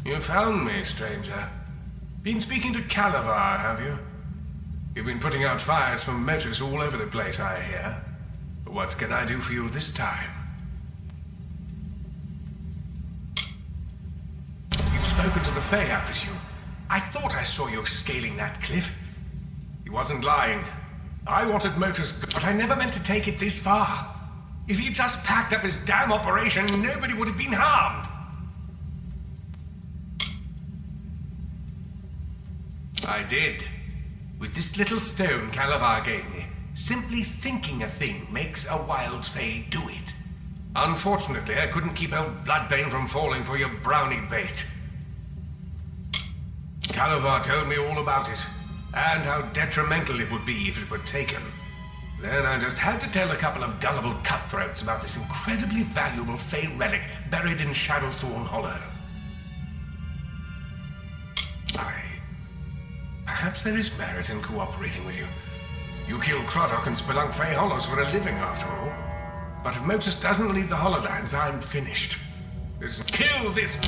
You found me, stranger. Been speaking to Calavar, have you? You've been putting out fires from motors all over the place, I hear. What can I do for you this time? You've spoken to the Fae, I presume. I thought I saw you scaling that cliff. He wasn't lying. I wanted motors, but I never meant to take it this far. If he'd just packed up his damn operation, nobody would have been harmed. I did. With this little stone Calavar gave me, simply thinking a thing makes a wild Fae do it. Unfortunately, I couldn't keep old Bloodbane from falling for your brownie bait. Calavar told me all about it, and how detrimental it would be if it were taken. Then I just had to tell a couple of gullible cutthroats about this incredibly valuable Fae relic buried in Shadowthorn Hollow. Perhaps there is merit in cooperating with you. You kill Croddock and spelunk Fae Hollows for a living, after all. But if Motus doesn't leave the Hollowlands, I'm finished. Kill this...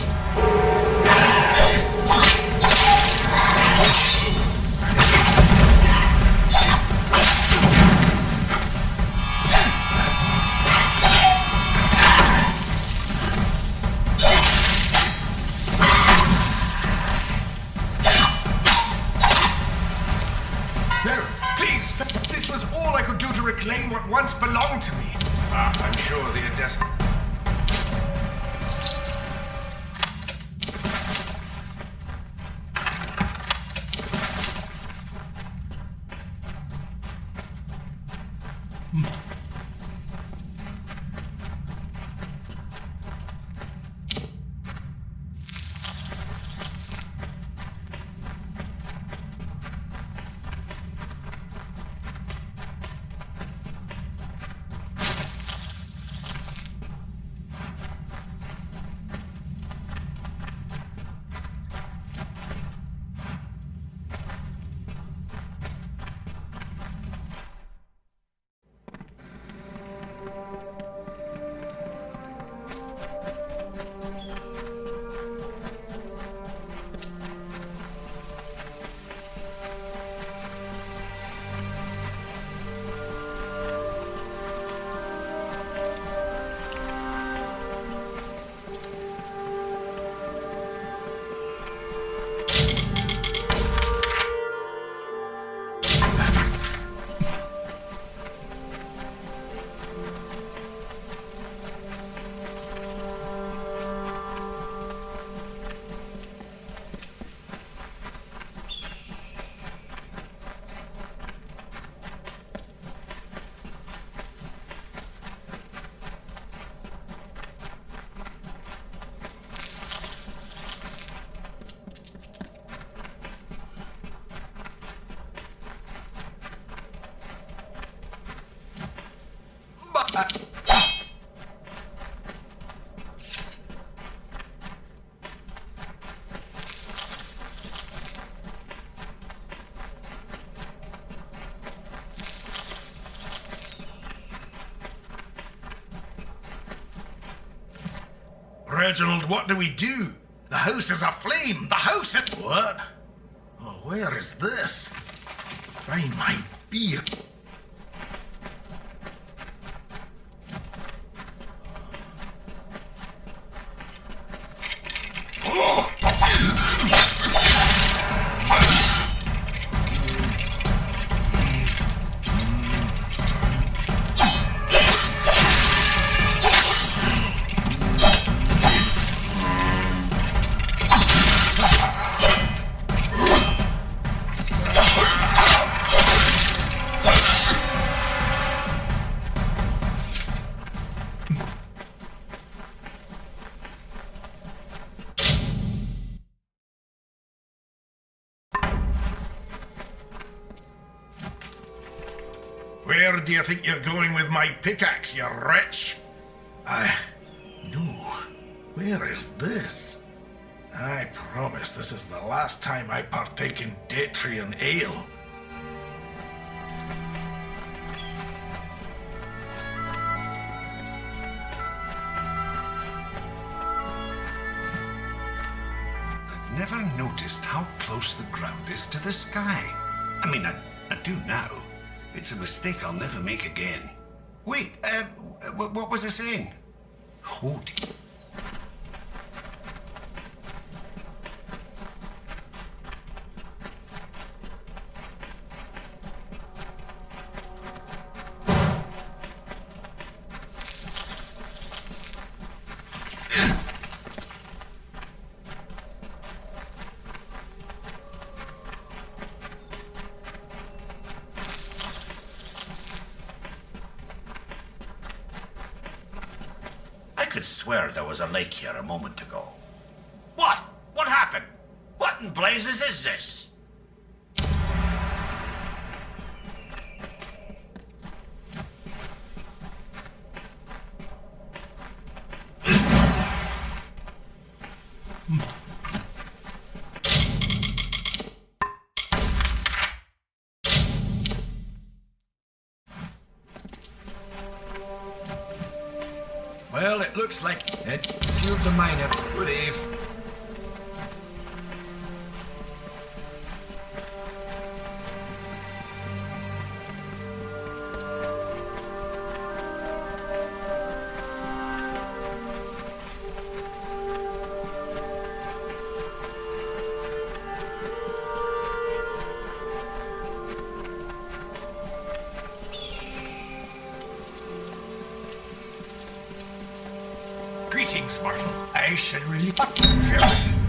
reclaim what once belonged to me. I'm sure the Odessa... Reginald, what do we do? The house is aflame! The house is... What? Oh, where is this? By my beard. Where do you think you're going with my pickaxe, you wretch? No. Where is this? I promise this is the last time I partake in Datrian ale. noticed how close the ground is to the sky. I mean, I do now. It's a mistake I'll never make again. Wait, what was I saying? Oh, I could swear there was a lake here a moment ago. What? What happened? What in blazes is this? Well, it looks like it. Move the mine up. Good eve. Greetings, mortal. I shall really... Farewell.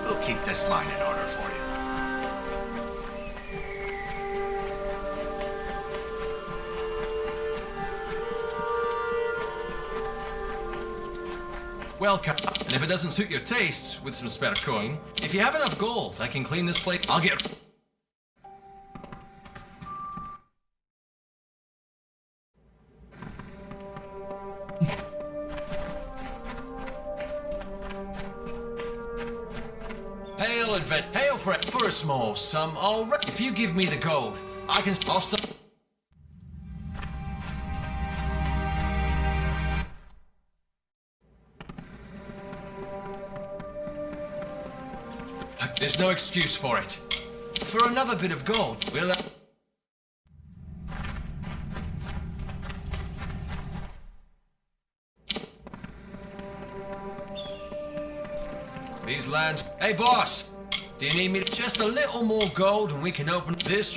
We'll keep this mine in order for you. Welcome. And if it doesn't suit your tastes, with some spare coin, if you have enough gold, I can clean this plate. I'll get... Hail for a small sum, all right. If you give me the gold, I can... I'll sell... There's no excuse for it. For another bit of gold, we'll... These lands... Hey, boss! Do you need me to... Just a little more gold and we can open this...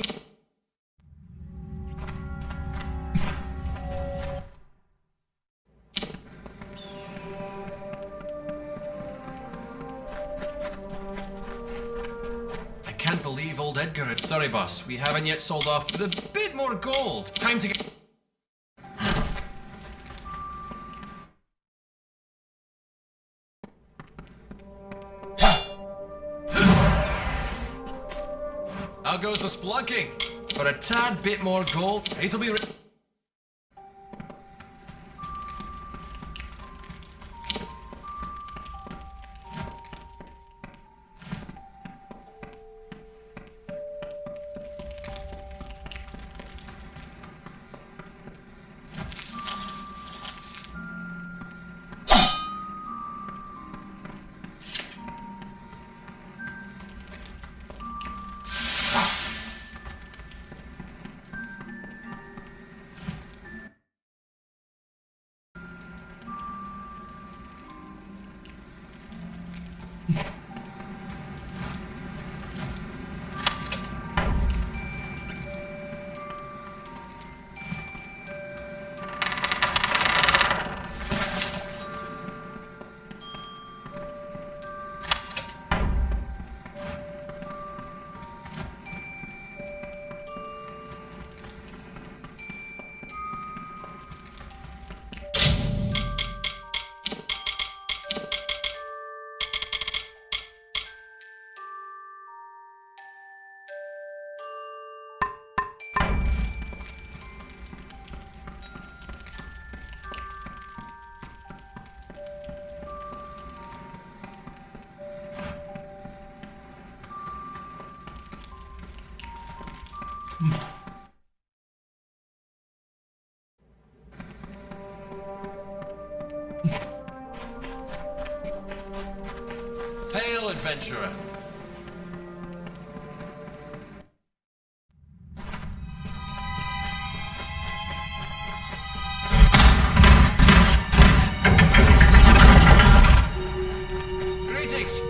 I can't believe old Edgar had... Sorry, boss. We haven't yet sold off with a bit more gold. Time to get... How goes the splunking? For a tad bit more gold, it'll be... Hail, adventurer! Greetings!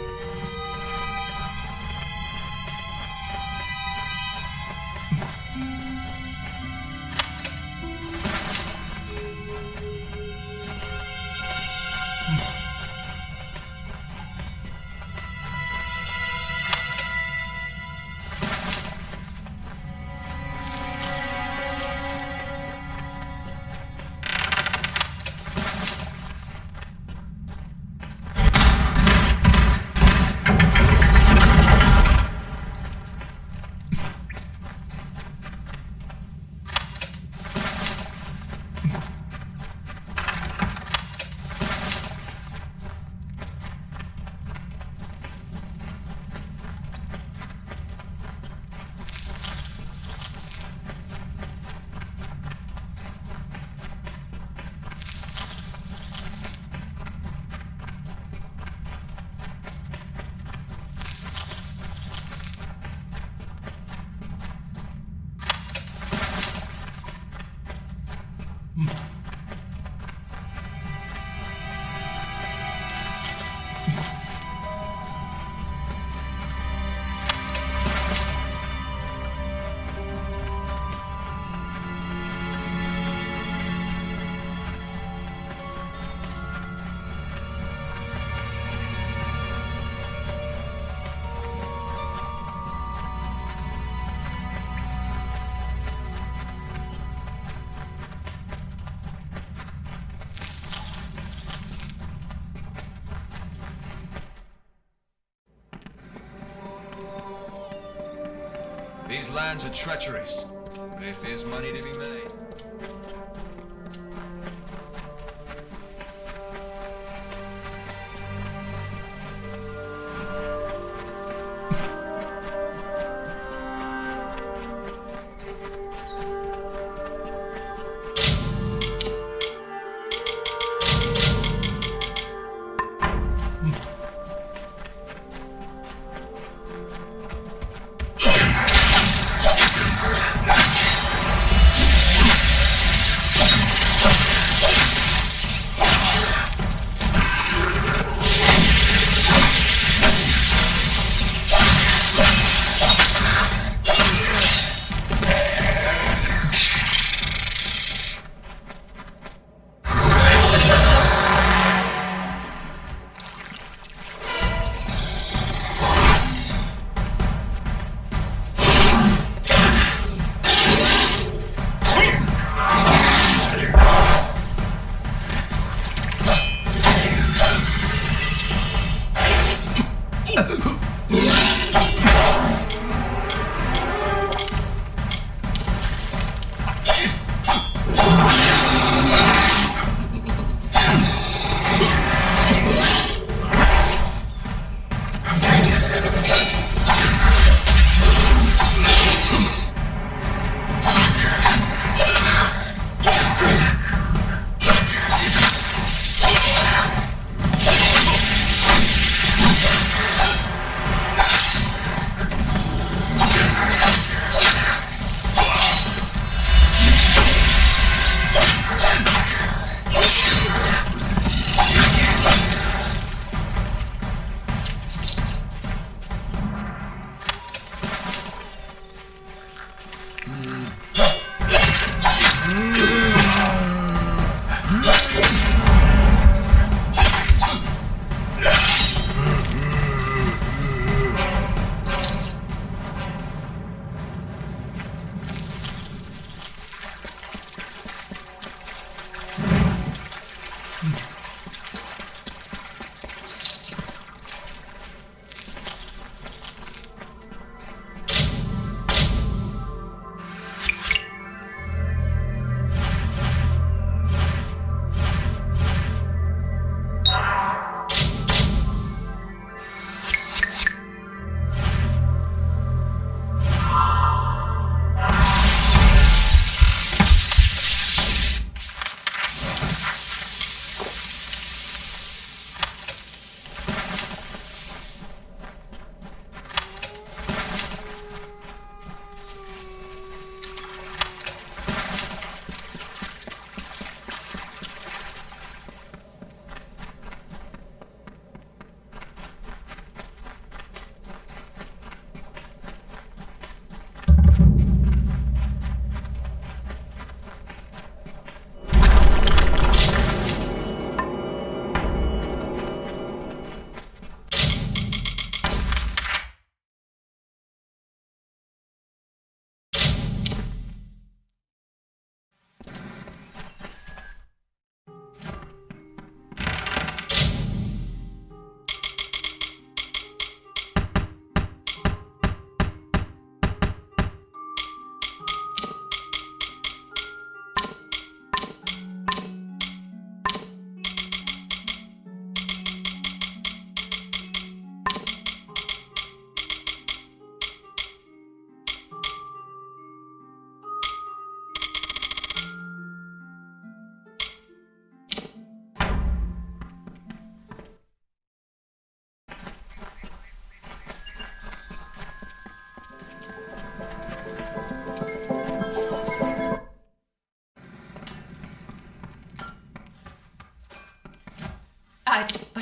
These lands are treacherous, but if there's money to be made...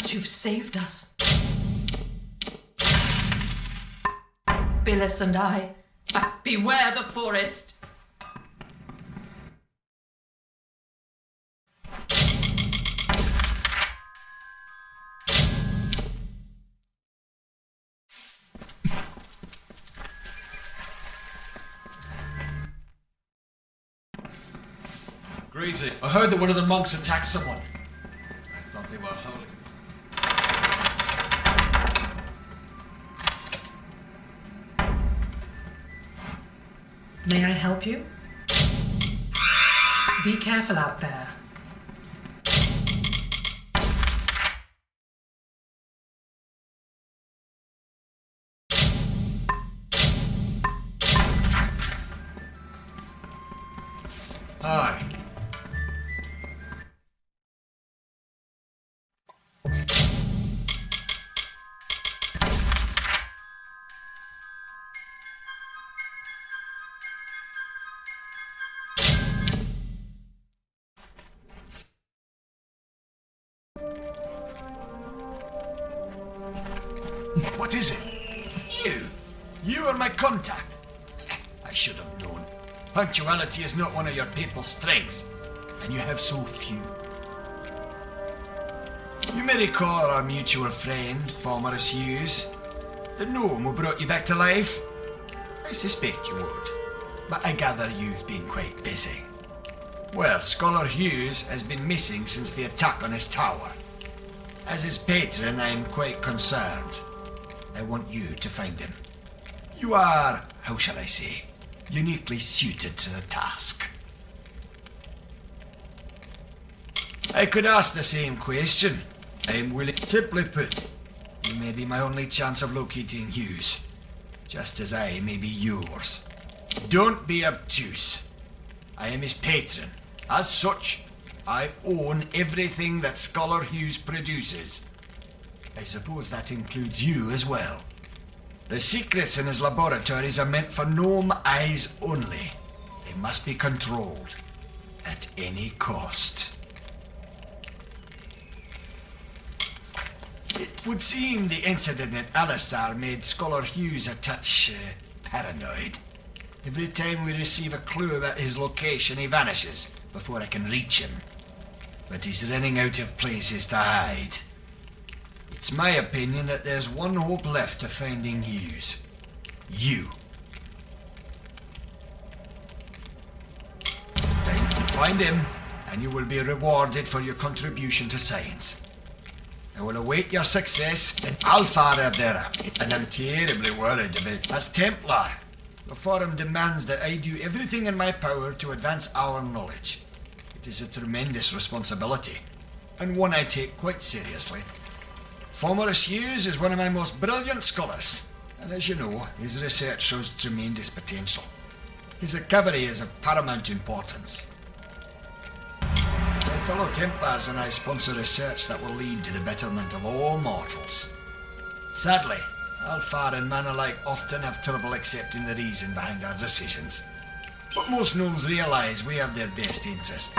that you've saved us. Billis and I. Beware the forest. Greedy. I heard that one of the monks attacked someone. I thought they were holy. May I help you? Be careful out there. Aye. What is it? You are my contact. I should have known. Punctuality is not one of your papal strengths, and you have so few. You may recall our mutual friend, Formerus Hughes, the gnome who brought you back to life. I suspect you would, but I gather you've been quite busy. Well, Scholar Hughes has been missing since the attack on his tower. As his patron, I'm quite concerned. I want you to find him. You are, how shall I say, uniquely suited to the task. I could ask the same question. I'm willing. Simply put, you may be my only chance of locating Hughes, just as I may be yours. Don't be obtuse. I am his patron. As such, I own everything that Scholar Hughes produces. I suppose that includes you as well. The secrets in his laboratories are meant for gnome eyes only. They must be controlled at any cost. It would seem the incident at Alistar made Scholar Hughes a touch paranoid. Every time we receive a clue about his location, he vanishes before I can reach him. But he's running out of places to hide. It's my opinion that there's one hope left of finding Hughes. You. Time to find him, and you will be rewarded for your contribution to science. I will await your success in Alpha Ardera, and I'm terribly worried about as Templar. The Forum demands that I do everything in my power to advance our knowledge. It is a tremendous responsibility, and one I take quite seriously. Formerus Hughes is one of my most brilliant scholars, and as you know, his research shows tremendous potential. His recovery is of paramount importance. My fellow Templars and I sponsor research that will lead to the betterment of all mortals. Sadly, Alfar and man alike often have trouble accepting the reason behind our decisions. But most gnomes realize we have their best interest.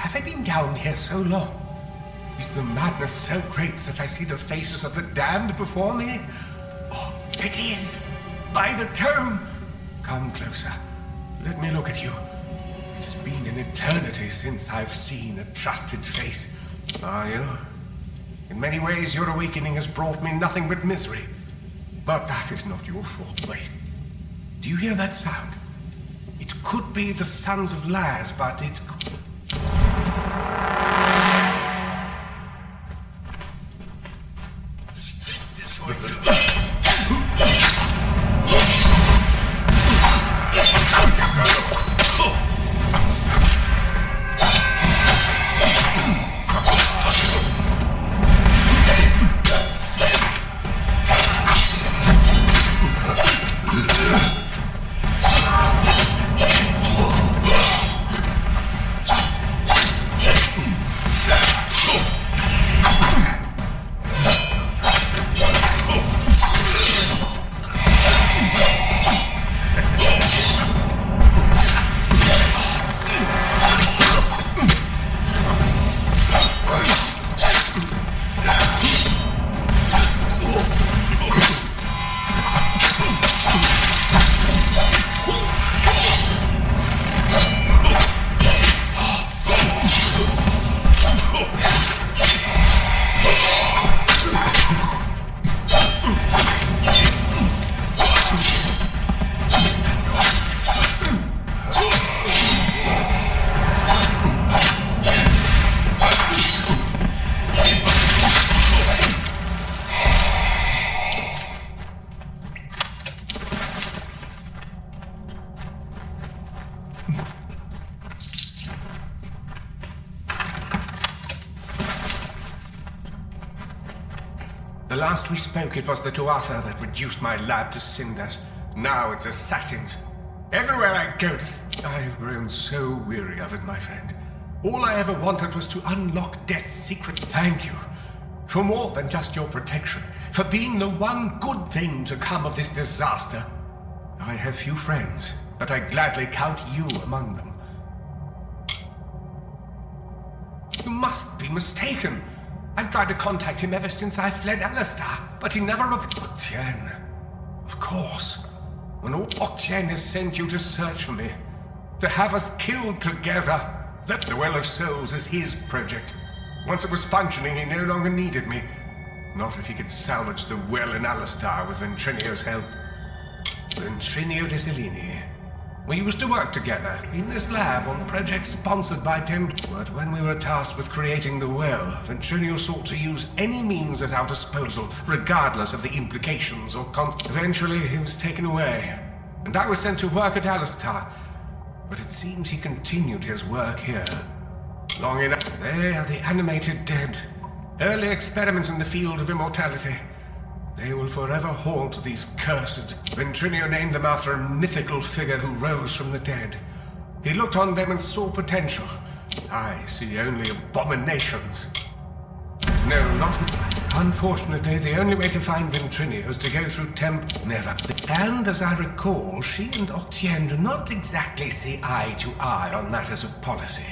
Have I been down here so long? Is the madness so great that I see the faces of the damned before me? Oh, it is! By the tomb! Come closer. Let me look at you. It has been an eternity since I've seen a trusted face. Are you? In many ways, your awakening has brought me nothing but misery. But that is not your fault. Wait. Do you hear that sound? It could be the Sons of Laz, but it... The last we spoke, it was the Tuatha that reduced my lab to cinders. Now it's assassins. Everywhere I go, I've grown so weary of it, my friend. All I ever wanted was to unlock Death's secret. Thank you. For more than just your protection. For being the one good thing to come of this disaster. I have few friends, but I gladly count you among them. You must be mistaken. I've tried to contact him ever since I fled Alistar, but he never Octien. Of course. When Octien has sent you to search for me, to have us killed together, that the Well of Souls is his project. Once it was functioning, he no longer needed me. Not if he could salvage the well in Alistar with Ventrinio's help. Ventrinio de Selini. We used to work together in this lab on projects sponsored by Tempt. But when we were tasked with creating the well, Ventrinio sought to use any means at our disposal, regardless of the implications or Eventually, he was taken away, and I was sent to work at Alistar. But it seems he continued his work here. Long enough. They are the animated dead. Early experiments in the field of immortality. They will forever haunt these cursed. Ventrinio named them after a mythical figure who rose from the dead. He looked on them and saw potential. I see only abominations. No, not... Unfortunately, the only way to find Ventrinio is to go through Never. And as I recall, she and Octien do not exactly see eye to eye on matters of policy.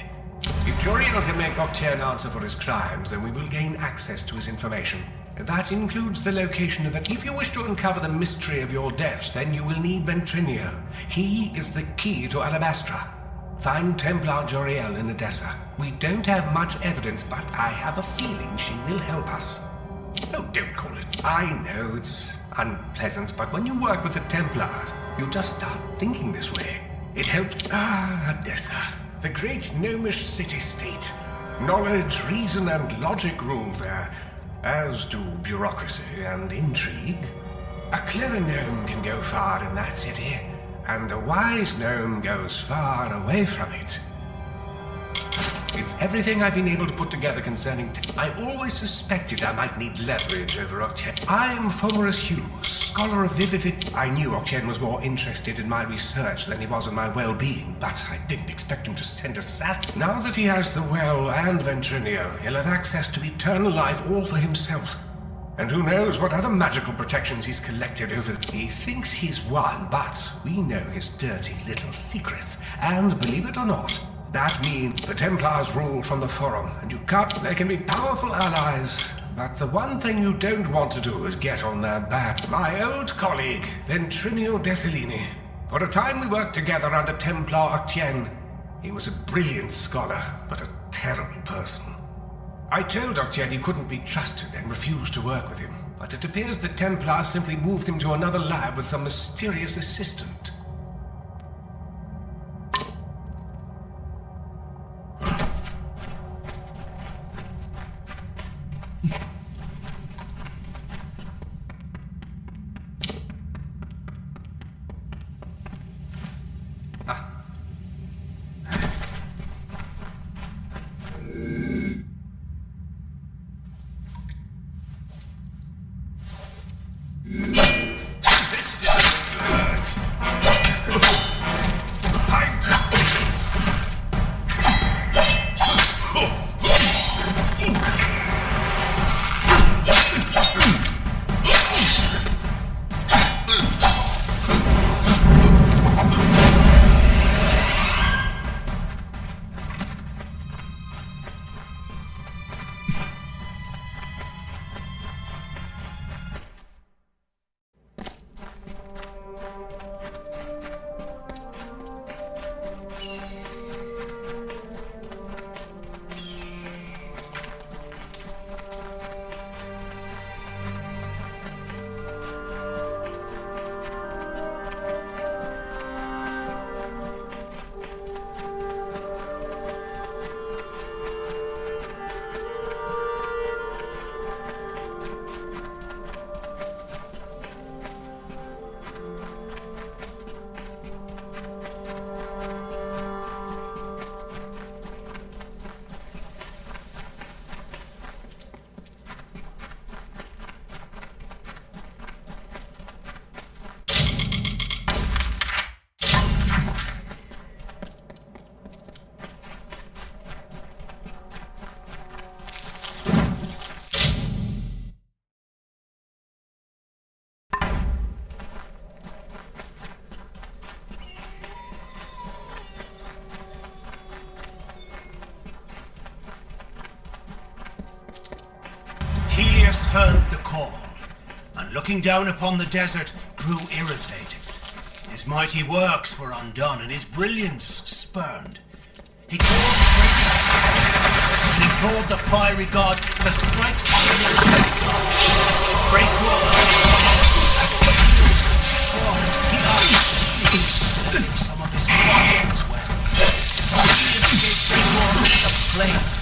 If Joriel can make Octien answer for his crimes, then we will gain access to his information. That includes the location of it. If you wish to uncover the mystery of your deaths, then you will need Ventrinio. He is the key to Alabastra. Find Templar Joriel in Edessa. We don't have much evidence, but I have a feeling she will help us. Oh, don't call it. I know it's unpleasant, but when you work with the Templars, you just start thinking this way. It helps. Edessa. The great gnomish city-state. Knowledge, reason, and logic rule there, as do bureaucracy and intrigue. A clever gnome can go far in that city, and a wise gnome goes far away from it. It's everything I've been able to put together concerning... I always suspected I might need leverage over Octien. I am Fomerus Hughes, scholar of Vivivit. I knew Octien was more interested in my research than he was in my well-being, but I didn't expect him to send assassins. Now that he has the well and Ventrinio, he'll have access to eternal life all for himself. And who knows what other magical protections he's collected over... He thinks he's won, but we know his dirty little secrets. And believe it or not, that means the Templars rule from the Forum, and you can't... They can be powerful allies, but the one thing you don't want to do is get on their back. My old colleague, Ventrinio Desilini. For a time we worked together under Templar Octien. He was a brilliant scholar, but a terrible person. I told Octien he couldn't be trusted and refused to work with him, but it appears the Templars simply moved him to another lab with some mysterious assistant. Helios heard the call, and looking down upon the desert, grew irritated. His mighty works were undone, and his brilliance spurned. He called and implored the fiery god to strike some break he asked some of his fire as well. Helios gave Breakwall the flame.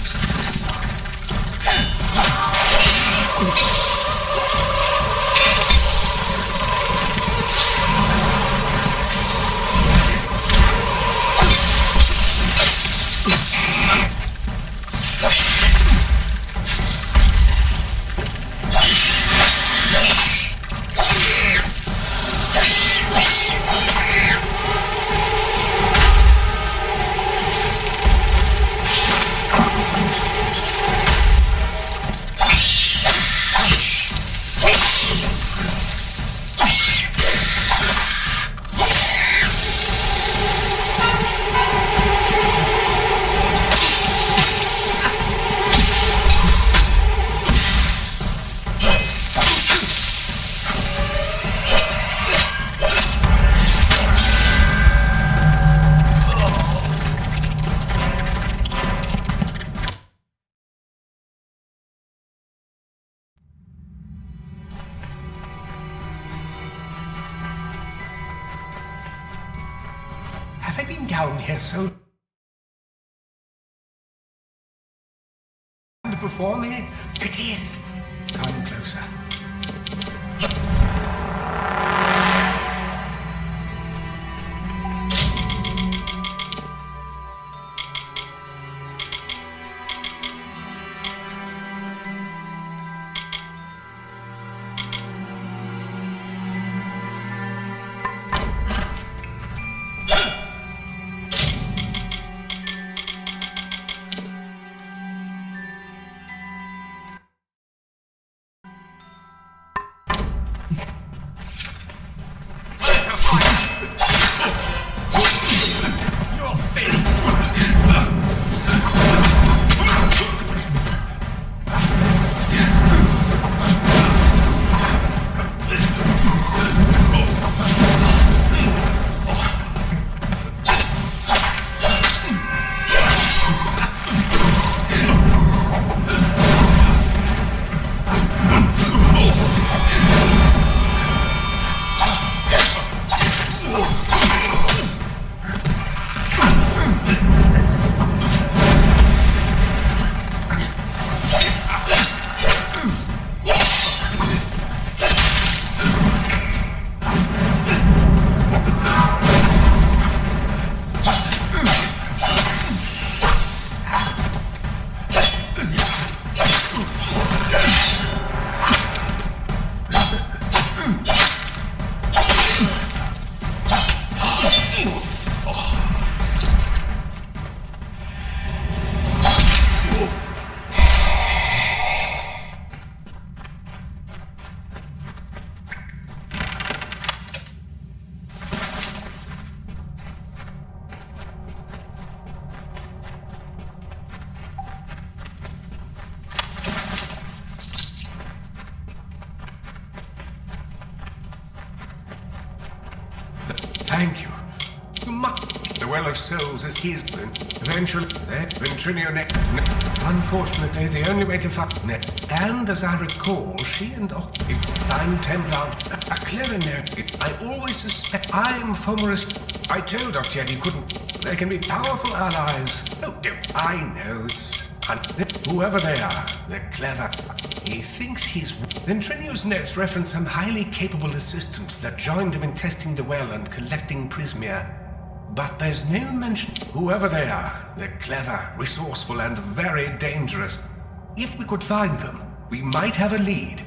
down here so before me? It is. Come closer. Thank you. You must. The Well of Souls is his. Eventually, Ventrinio unfortunately, the only way to find and as I recall, she and Fine Templar, a clever note. I always suspect I am Fomerus. I told Octiad he couldn't. They can be powerful allies. Oh, don't. I know it's. Whoever they are, they're clever. He thinks he's... Ventrinio's notes reference some highly capable assistants that joined him in testing the well and collecting Prismia. But there's no mention... Whoever they are, they're clever, resourceful, and very dangerous. If we could find them, we might have a lead.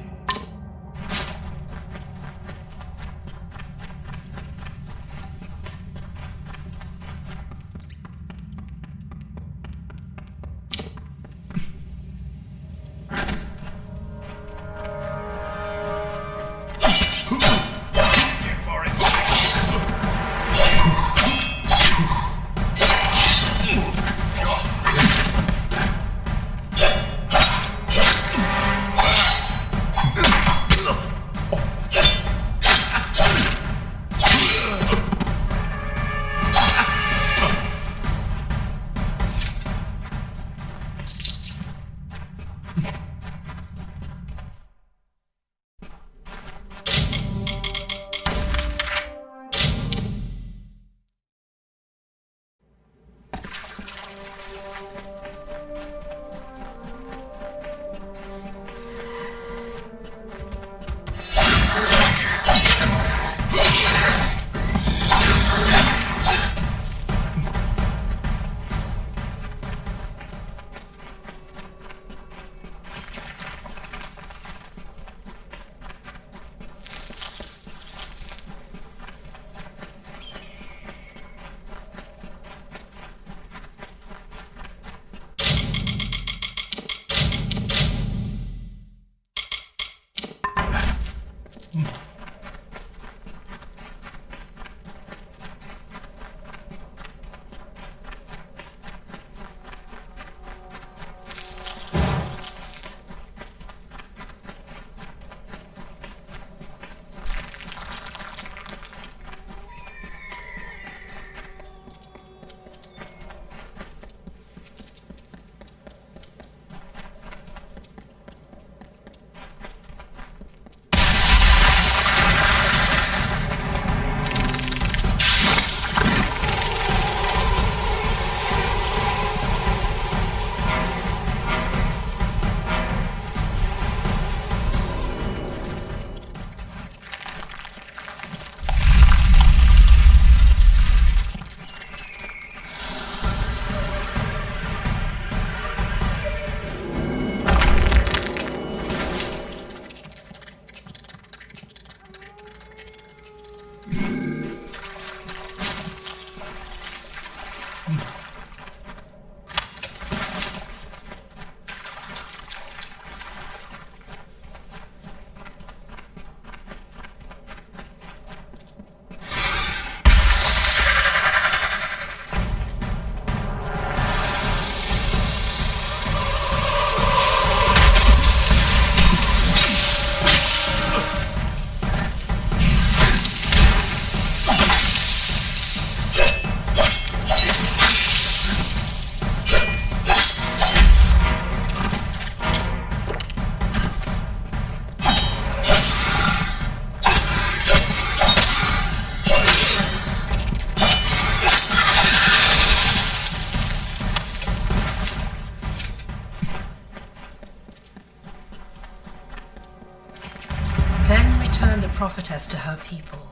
prophetess to her people,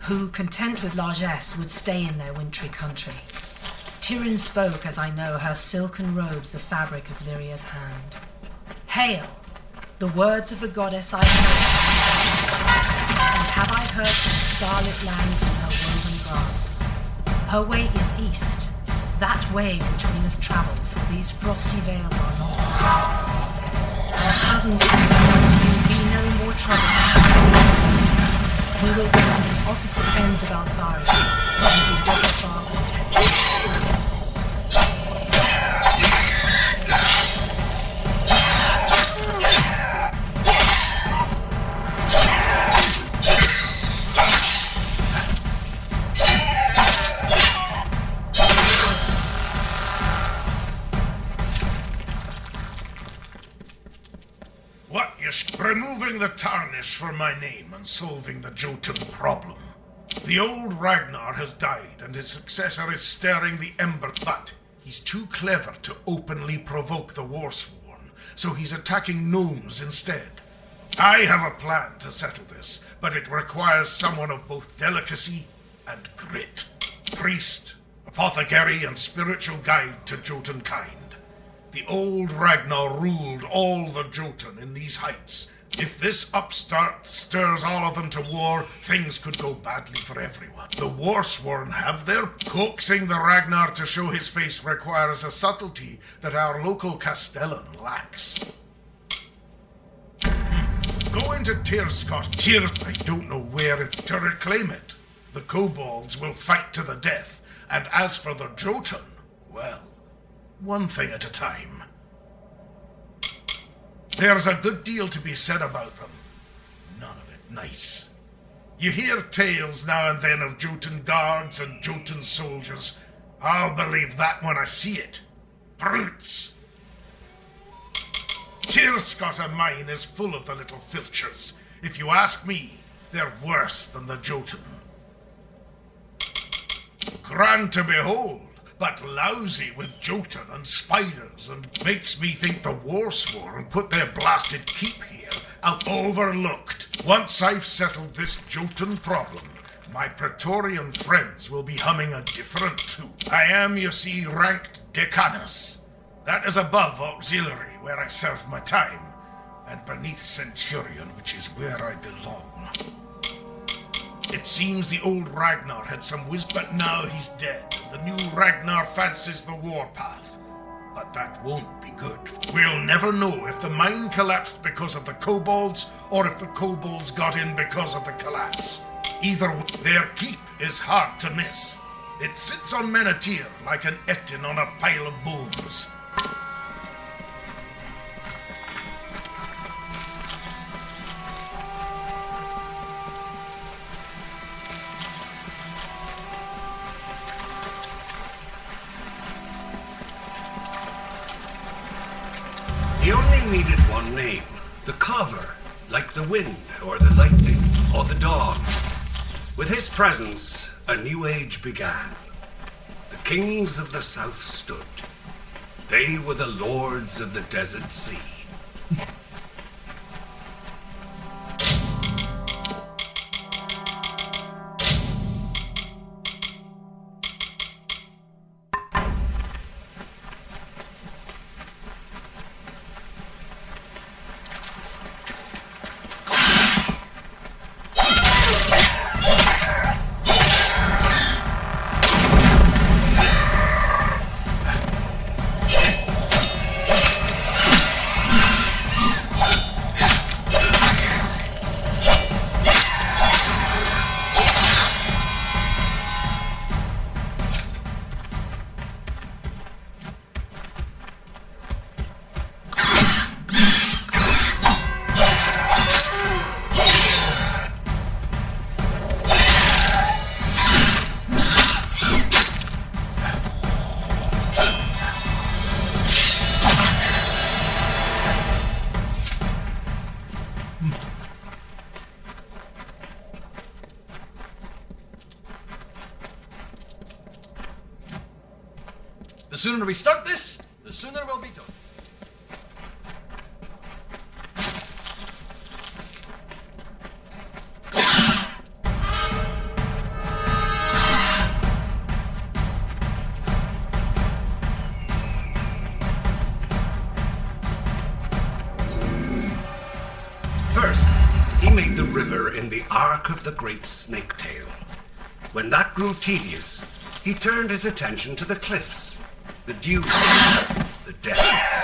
who, content with largesse, would stay in their wintry country. Tyrion spoke, as I know, her silken robes the fabric of Lyria's hand. Hail, the words of the goddess I heard, and have I heard from starlit lands in her woven grasp. Her way is east, that way which we must travel, for these frosty vales are not beautiful. Our cousins have summoned to you, be no more trouble. We will go to the opposite ends of Alfaria, and be both far content. Removing the tarnish from my name and solving the Jotun problem. The old Ragnar has died and his successor is stirring the ember, but he's too clever to openly provoke the Warsworn, so he's attacking gnomes instead. I have a plan to settle this, but it requires someone of both delicacy and grit. Priest, apothecary, and spiritual guide to Jotun kind. The old Ragnar ruled all the Jotun in these heights. If this upstart stirs all of them to war, things could go badly for everyone. The Warsworn have their coaxing the Ragnar to show his face requires a subtlety that our local Castellan lacks. Go into Tyrscott. I don't know where to reclaim it. The kobolds will fight to the death, and as for the Jotun, well, one thing at a time. There's a good deal to be said about them. None of it nice. You hear tales now and then of Jotun guards and Jotun soldiers. I'll believe that when I see it. Brutes! Tyrscott of mine is full of the little filchers. If you ask me, they're worse than the Jotun. Grand to behold, but lousy with Jotun and spiders, and makes me think the Warsworn put their blasted keep here out overlooked. Once I've settled this Jotun problem, my Praetorian friends will be humming a different tune. I am, you see, ranked Decanus. That is above Auxiliary, where I serve my time, and beneath Centurion, which is where I belong. It seems the old Ragnar had some wisdom, but now he's dead, and the new Ragnar fancies the warpath. But that won't be good. We'll never know if the mine collapsed because of the kobolds, or if the kobolds got in because of the collapse. Either way, their keep is hard to miss. It sits on Menethir like an Etin on a pile of bones. He only needed one name. The Carver, like the wind, or the lightning, or the dawn. With his presence, a new age began. The kings of the south stood. They were the lords of the desert sea. The sooner we start this, the sooner we'll be done. made the river in the arc of the great snake-tail. When that grew tedious, he turned his attention to the cliffs, the dunes, the deserts.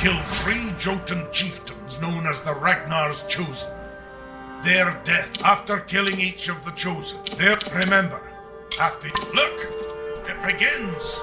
Killed 3 Jotun chieftains known as the Ragnar's Chosen. Their death after killing each of the Chosen. Remember, after... Look! It begins!